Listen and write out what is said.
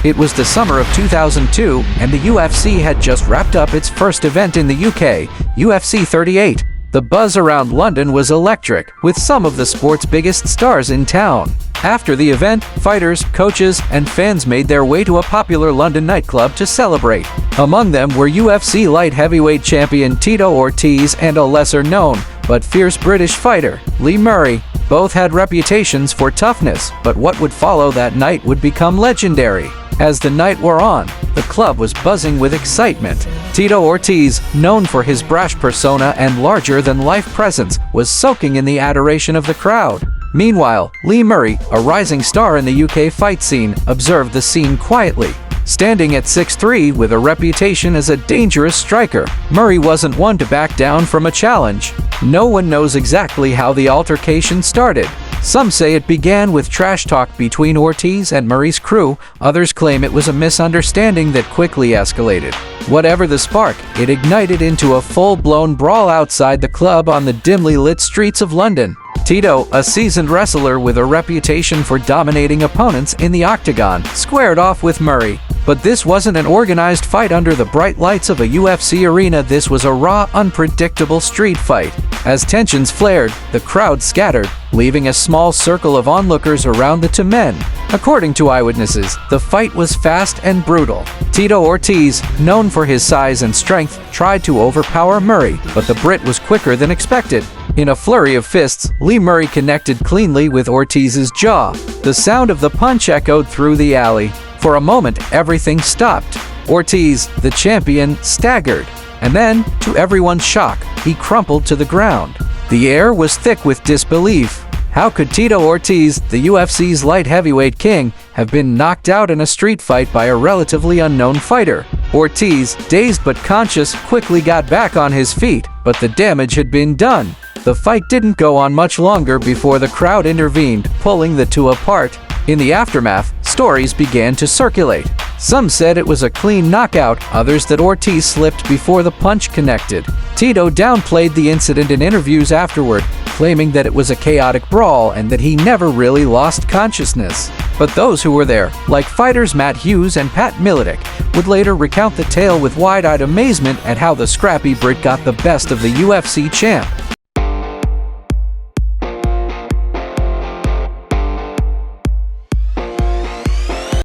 It was the summer of 2002, and the UFC had just wrapped up its first event in the UK, UFC 38. The buzz around London was electric, with some of the sport's biggest stars in town. After the event, fighters, coaches, and fans made their way to a popular London nightclub to celebrate. Among them were UFC light heavyweight champion Tito Ortiz and a lesser-known, but fierce British fighter, Lee Murray. Both had reputations for toughness, but what would follow that night would become legendary. As the night wore on, the club was buzzing with excitement. Tito Ortiz, known for his brash persona and larger-than-life presence, was soaking in the adoration of the crowd. Meanwhile, Lee Murray, a rising star in the UK fight scene, observed the scene quietly. Standing at 6'3" with a reputation as a dangerous striker, Murray wasn't one to back down from a challenge. No one knows exactly how the altercation started. Some say it began with trash talk between Ortiz and Murray's crew. Others claim it was a misunderstanding that quickly escalated. Whatever the spark, it ignited into a full-blown brawl outside the club on the dimly lit streets of London. Tito, a seasoned wrestler with a reputation for dominating opponents in the octagon, squared off with Murray. But this wasn't an organized fight under the bright lights of a UFC arena. This was a raw, unpredictable street fight. As tensions flared, the crowd scattered, leaving a small circle of onlookers around the two men. According to eyewitnesses, the fight was fast and brutal. Tito Ortiz, known for his size and strength, tried to overpower Murray, but the Brit was quicker than expected. In a flurry of fists, Lee Murray connected cleanly with Ortiz's jaw. The sound of the punch echoed through the alley. For a moment, everything stopped. Ortiz, the champion, staggered. And then, to everyone's shock, he crumpled to the ground. The air was thick with disbelief. How could Tito Ortiz, the UFC's light heavyweight king, have been knocked out in a street fight by a relatively unknown fighter? Ortiz, dazed but conscious, quickly got back on his feet, but the damage had been done. The fight didn't go on much longer before the crowd intervened, pulling the two apart. In the aftermath, stories began to circulate. Some said it was a clean knockout, others that Ortiz slipped before the punch connected. Tito downplayed the incident in interviews afterward, claiming that it was a chaotic brawl and that he never really lost consciousness. But those who were there, like fighters Matt Hughes and Pat Miletic, would later recount the tale with wide-eyed amazement at how the scrappy Brit got the best of the UFC champ.